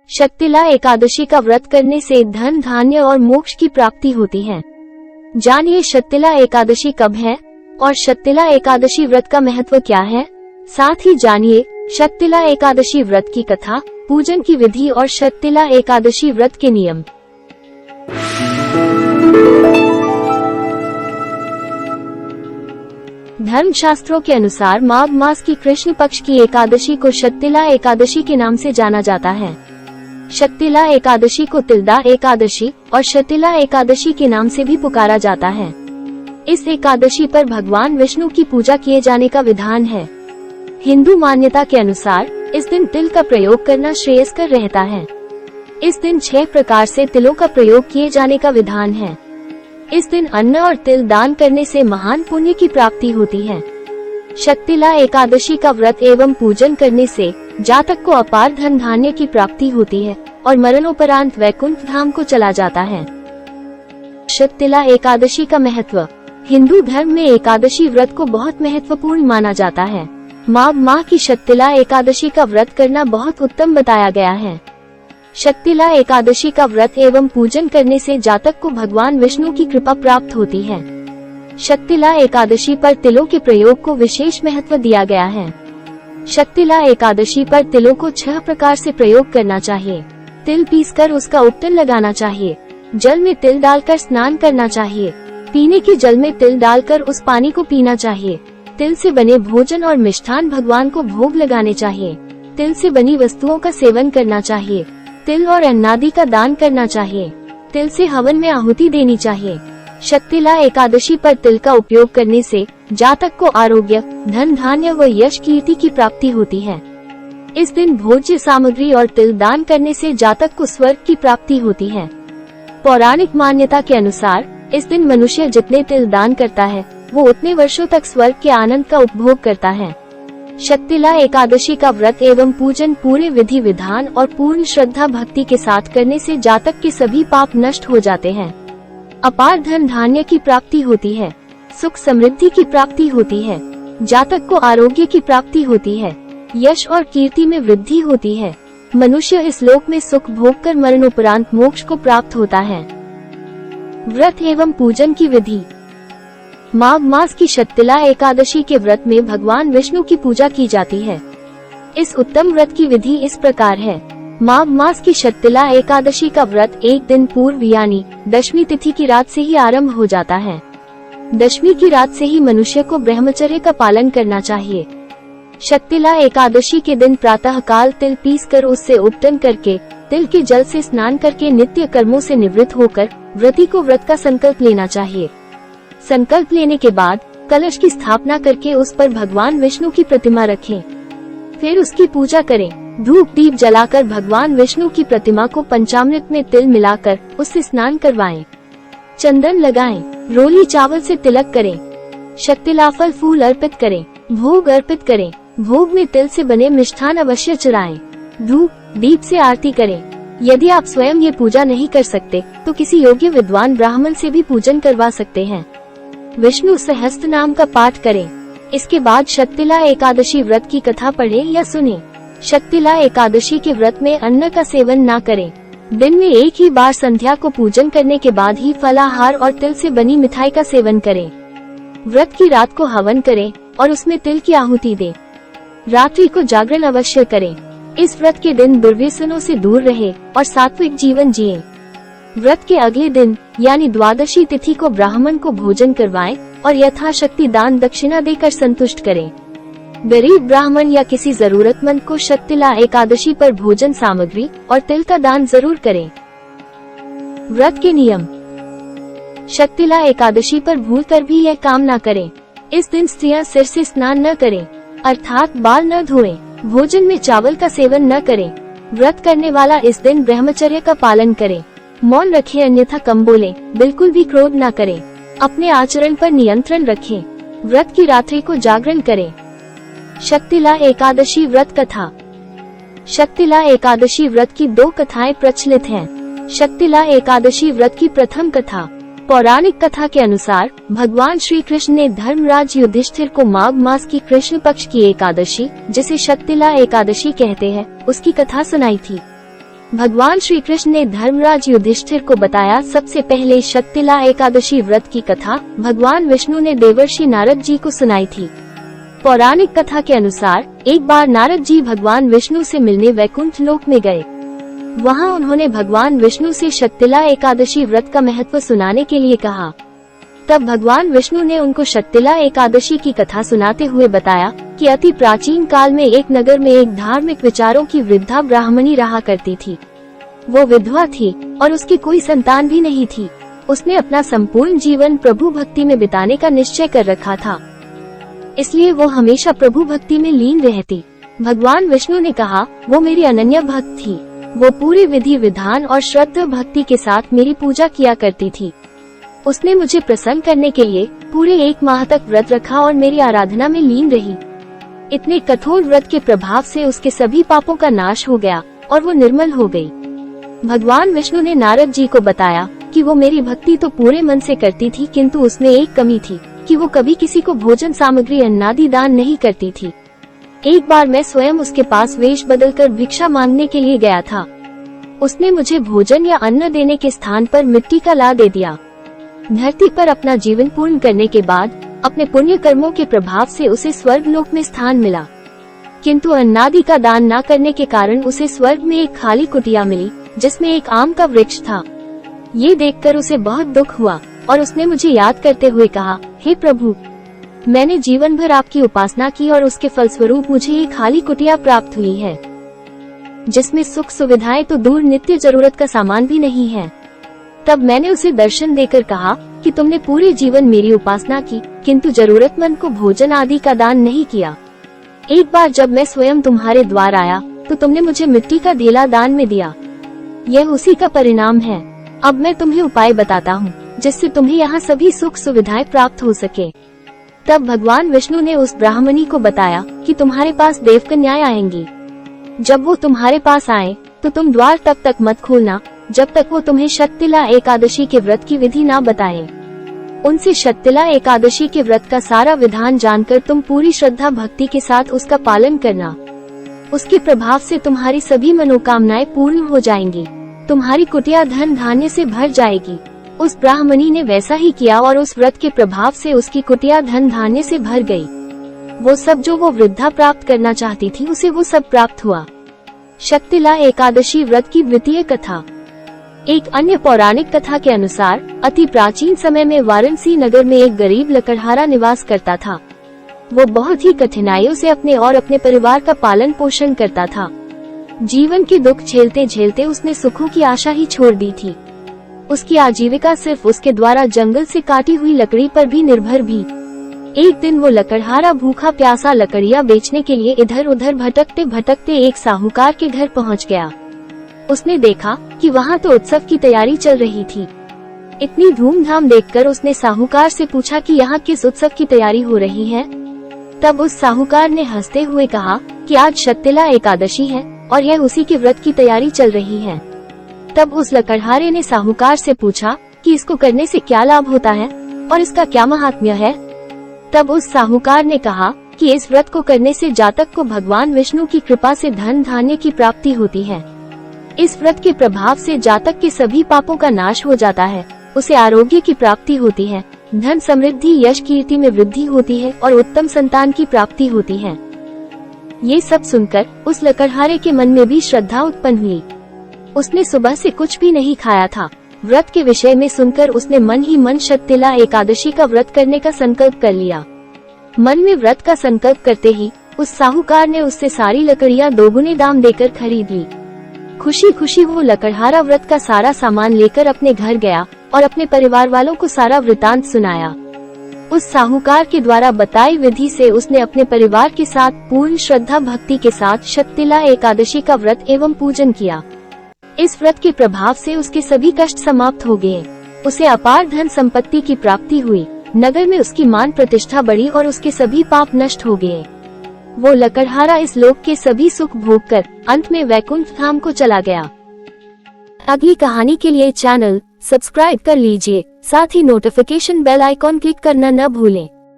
शक्तिला एकादशी का व्रत करने से धन धान्य और मोक्ष की प्राप्ति होती है। जानिए शक्तिला एकादशी कब है और शक्तिला एकादशी व्रत का महत्व क्या है। साथ ही जानिए शक्तिला एकादशी व्रत की कथा, पूजन की विधि और शक्तिला एकादशी व्रत के नियम। धर्मशास्त्रों के अनुसार माघ मास की कृष्ण पक्ष की एकादशी को शक्तिला एकादशी के नाम से जाना जाता है। शक्तिला एकादशी को तिलदा एकादशी और शक्तिला एकादशी के नाम से भी पुकारा जाता है। इस एकादशी पर भगवान विष्णु की पूजा किए जाने का विधान है। हिंदू मान्यता के अनुसार इस दिन तिल का प्रयोग करना श्रेयस्कर रहता है। इस दिन 6 प्रकार से तिलों का प्रयोग किए जाने का विधान है। इस दिन अन्न और तिल दान करने से महान पुण्य की प्राप्ति होती है। शक्तिला एकादशी का व्रत एवं पूजन करने से जातक को अपार धन धान्य की प्राप्ति होती है और मरणोपरांत वैकुंठ धाम को चला जाता है। शक्तिला एकादशी का महत्व। हिंदू धर्म में एकादशी व्रत को बहुत महत्वपूर्ण माना जाता है। माघ माह की शक्तिला एकादशी का व्रत करना बहुत उत्तम बताया गया है। शक्तिला एकादशी का व्रत एवं पूजन करने से जातक को भगवान विष्णु की कृपा प्राप्त होती है। शक्तिला एकादशी पर तिलों के प्रयोग को विशेष महत्व दिया गया है। शक्तिला एकादशी पर तिलों को 6 प्रकार से प्रयोग करना चाहिए। तिल पीसकर उसका उपटन लगाना चाहिए। जल में तिल डालकर स्नान करना चाहिए। पीने के जल में तिल डालकर उस पानी को पीना चाहिए। तिल से बने भोजन और मिष्ठान भगवान को भोग लगाने चाहिए। तिल से बनी वस्तुओं का सेवन करना चाहिए। तिल और अन्नादि का दान करना चाहिए। तिल से हवन में आहुति देनी चाहिए। शक्तिला एकादशी पर तिल का उपयोग करने से जातक को आरोग्य, धन धान्य व यश कीर्ति की प्राप्ति होती है। इस दिन भोज्य सामग्री और तिल दान करने से जातक को स्वर्ग की प्राप्ति होती है। पौराणिक मान्यता के अनुसार इस दिन मनुष्य जितने तिल दान करता है वो उतने वर्षों तक स्वर्ग के आनंद का उपभोग करता है। शक्तिला एकादशी का व्रत एवं पूजन पूरे विधि विधान और पूर्ण श्रद्धा भक्ति के साथ करने से जातक के सभी पाप नष्ट हो जाते हैं। अपार धन धान्य की प्राप्ति होती है। सुख समृद्धि की प्राप्ति होती है। जातक को आरोग्य की प्राप्ति होती है। यश और कीर्ति में वृद्धि होती है। मनुष्य इस लोक में सुख भोग कर मरणोपरांत मोक्ष को प्राप्त होता है। व्रत एवं पूजन की विधि। माघ मास की शक्तिला एकादशी के व्रत में भगवान विष्णु की पूजा की जाती है। इस उत्तम व्रत की विधि इस प्रकार है। माघ मास की शक्तिला एकादशी का व्रत एक दिन पूर्व यानी दशमी तिथि की रात से ही आरंभ हो जाता है। दशमी की रात से ही मनुष्य को ब्रह्मचर्य का पालन करना चाहिए। शक्तिला एकादशी के दिन प्रातः काल तिल पीसकर उससे उपटन करके तिल के जल से स्नान करके नित्य कर्मों से निवृत्त होकर व्रती को व्रत का संकल्प लेना चाहिए। संकल्प लेने के बाद कलश की स्थापना करके उस पर भगवान विष्णु की प्रतिमा रखें। फिर उसकी पूजा करें। धूप दीप जलाकर भगवान विष्णु की प्रतिमा को पंचामृत में तिल मिलाकर उससे स्नान करवाएं। चंदन लगाएं। रोली चावल से तिलक करें। शक्तिला फल फूल अर्पित करें। भोग अर्पित करें। भोग में तिल से बने मिष्ठान अवश्य चढ़ाएं। धूप दीप से आरती करें। यदि आप स्वयं ये पूजा नहीं कर सकते तो किसी योग्य विद्वान ब्राह्मण से भी पूजन करवा सकते हैं। विष्णु सहस्त्र नाम का पाठ करें। इसके बाद शक्तिला एकादशी व्रत की कथा पढ़ें या सुनें। शक्तिला एकादशी के व्रत में अन्न का सेवन ना करें। दिन में एक ही बार संध्या को पूजन करने के बाद ही फलाहार और तिल से बनी मिठाई का सेवन करें। व्रत की रात को हवन करें और उसमें तिल की आहुति दें। रात्रि को जागरण अवश्य करें। इस व्रत के दिन दुर्व्यसनों से दूर रहे और सात्विक जीवन जिए। व्रत के अगले दिन यानी द्वादशी तिथि को ब्राह्मण को भोजन करवाएं और यथाशक्ति दान दक्षिणा देकर संतुष्ट करें। गरीब ब्राह्मण या किसी जरूरतमंद को शक्तिला एकादशी पर भोजन सामग्री और तिल का दान जरूर करें। व्रत के नियम। शक्तिला एकादशी पर भूलकर भी यह काम न करें। इस दिन स्त्रियां सिर से स्नान न करें, अर्थात बाल न धोएं। भोजन में चावल का सेवन न करें। व्रत करने वाला इस दिन ब्रह्मचर्य का पालन करे। मौन रखें अन्यथा कम बोलें। बिल्कुल भी क्रोध न करें। अपने आचरण पर नियंत्रण रखें। व्रत की रात्रि को जागरण करें। शक्तिला एकादशी व्रत कथा। शक्तिला एकादशी व्रत की 2 कथाएं प्रचलित हैं। शक्तिला एकादशी व्रत की प्रथम कथा। पौराणिक कथा के अनुसार भगवान श्री कृष्ण ने धर्मराज युधिष्ठिर को माघ मास की कृष्ण पक्ष की एकादशी, जिसे शक्तिला एकादशी कहते हैं, उसकी कथा सुनाई थी। भगवान श्री कृष्ण ने धर्मराज युधिष्ठिर को बताया। सबसे पहले शक्तिला एकादशी व्रत की कथा भगवान विष्णु ने देवर्षि नारद जी को सुनाई थी। पौराणिक कथा के अनुसार एक बार नारद जी भगवान विष्णु से मिलने वैकुंठ लोक में गए। वहां उन्होंने भगवान विष्णु से शक्तिला एकादशी व्रत का महत्व सुनाने के लिए कहा। तब भगवान विष्णु ने उनको शक्तिला एकादशी की कथा सुनाते हुए बताया कि अति प्राचीन काल में एक नगर में एक धार्मिक विचारों की वृद्धा ब्राह्मणी रहा करती थी। वो विधवा थी और उसकी कोई संतान भी नहीं थी। उसने अपना संपूर्ण जीवन प्रभु भक्ति में बिताने का निश्चय कर रखा था, इसलिए वो हमेशा प्रभु भक्ति में लीन रहती। भगवान विष्णु ने कहा, वो मेरी अनन्य भक्त थी। वो पूरे विधि विधान और श्रद्धा भक्ति के साथ मेरी पूजा किया करती थी। उसने मुझे प्रसन्न करने के लिए पूरे 1 माह तक व्रत रखा और मेरी आराधना में लीन रही। इतने कठोर व्रत के प्रभाव से उसके सभी पापों का नाश हो गया और वो निर्मल हो गई। भगवान विष्णु ने नारद जी को बताया कि वो मेरी भक्ति तो पूरे मन से करती थी, किंतु उसमें एक कमी थी कि वो कभी किसी को भोजन सामग्री अन्नादि दान नहीं करती थी। एक बार मैं स्वयं उसके पास वेश बदलकर भिक्षा मांगने के लिए गया था। उसने मुझे भोजन या अन्न देने के स्थान पर मिट्टी का ला दे दिया। धरती पर अपना जीवन पूर्ण करने के बाद अपने पुण्य कर्मों के प्रभाव से उसे स्वर्ग लोक में स्थान मिला, किंतु अन्नादि का दान न करने के कारण उसे स्वर्ग में एक खाली कुटिया मिली जिसमें एक आम का वृक्ष था। ये देखकर उसे बहुत दुख हुआ और उसने मुझे याद करते हुए कहा, हे प्रभु, मैंने जीवन भर आपकी उपासना की और उसके फलस्वरूप मुझे ये खाली कुटिया प्राप्त हुई है, जिसमें सुख सुविधाएं तो दूर नित्य जरूरत का सामान भी नहीं है। तब मैंने उसे दर्शन देकर कहा कि तुमने पूरे जीवन मेरी उपासना की, किंतु जरूरतमंद को भोजन आदि का दान नहीं किया। एक बार जब मैं स्वयं तुम्हारे द्वार आया तो तुमने मुझे मिट्टी का ढेला दान में दिया। यह उसी का परिणाम है। अब मैं तुम्हें उपाय बताता हूँ जिससे तुम्हें यहाँ सभी सुख सुविधाएं प्राप्त हो सके। तब भगवान विष्णु ने उस ब्राह्मणी को बताया कि तुम्हारे पास देवकन्याएं आएंगी। जब वो तुम्हारे पास आए तो तुम द्वार तब तक मत खोलना जब तक वो तुम्हें शक्तिला एकादशी के व्रत की विधि ना बताए। उनसे शक्तिला एकादशी के व्रत का सारा विधान जानकर तुम पूरी श्रद्धा भक्ति के साथ उसका पालन करना। उसके प्रभाव से तुम्हारी सभी मनोकामनाएं पूर्ण हो जाएंगी। तुम्हारी कुटिया धन धान्य से भर जाएगी। उस ब्राह्मणी ने वैसा ही किया और उस व्रत के प्रभाव से उसकी कुटिया धन धान्य से भर गई। वो सब जो वो वृद्धा प्राप्त करना चाहती थी उसे वो सब प्राप्त हुआ। शक्तिला एकादशी व्रत की द्वितीय कथा। एक अन्य पौराणिक कथा के अनुसार अति प्राचीन समय में वाराणसी नगर में एक गरीब लकड़हारा निवास करता था। वो बहुत ही कठिनाइयों से अपने और अपने परिवार का पालन पोषण करता था। जीवन के दुख झेलते झेलते उसने सुखों की आशा ही छोड़ दी थी। उसकी आजीविका सिर्फ उसके द्वारा जंगल से काटी हुई लकड़ी पर भी निर्भर भी। एक दिन वो लकड़हारा भूखा प्यासा लकड़ियाँ बेचने के लिए इधर उधर भटकते भटकते एक साहूकार के घर पहुँच गया। उसने देखा कि वहाँ तो उत्सव की तैयारी चल रही थी। इतनी धूमधाम देखकर उसने साहूकार से पूछा कि यहाँ किस उत्सव की तैयारी हो रही है। तब उस साहूकार ने हंसते हुए कहा कि आज शक्तिला एकादशी है और यह उसी के व्रत की तैयारी चल रही है। तब उस लकड़हारे ने साहूकार से पूछा कि इसको करने से क्या लाभ होता है और इसका क्या महात्म्य है। तब उस साहूकार ने कहा कि इस व्रत को करने से जातक को भगवान विष्णु की कृपा से धन धान्य की प्राप्ति होती है। इस व्रत के प्रभाव से जातक के सभी पापों का नाश हो जाता है। उसे आरोग्य की प्राप्ति होती है, धन समृद्धि यश कीर्ति में वृद्धि होती है और उत्तम संतान की प्राप्ति होती है। ये सब सुनकर उस लकड़हारे के मन में भी श्रद्धा उत्पन्न हुई। उसने सुबह से कुछ भी नहीं खाया था। व्रत के विषय में सुनकर उसने मन ही मन शक्तिला एकादशी का व्रत करने का संकल्प कर लिया। मन में व्रत का संकल्प करते ही उस साहूकार ने उससे सारी लकड़ियाँ दोगुने दाम देकर खरीद ली। खुशी खुशी वो लकड़हारा व्रत का सारा सामान लेकर अपने घर गया और अपने परिवार वालों को सारा वृतांत सुनाया। उस साहूकार के द्वारा बताई विधि से उसने अपने परिवार के साथ पूर्ण श्रद्धा भक्ति के साथ शक्तिला एकादशी का व्रत एवं पूजन किया। इस व्रत के प्रभाव से उसके सभी कष्ट समाप्त हो गए। उसे अपार धन संपत्ति की प्राप्ति हुई। नगर में उसकी मान प्रतिष्ठा बढ़ी और उसके सभी पाप नष्ट हो गए। वो लकड़हारा इस लोक के सभी सुख भोगकर अंत में वैकुंठ धाम को चला गया। अगली कहानी के लिए चैनल सब्सक्राइब कर लीजिए, साथ ही नोटिफिकेशन बेल आइकॉन क्लिक करना न भूलें।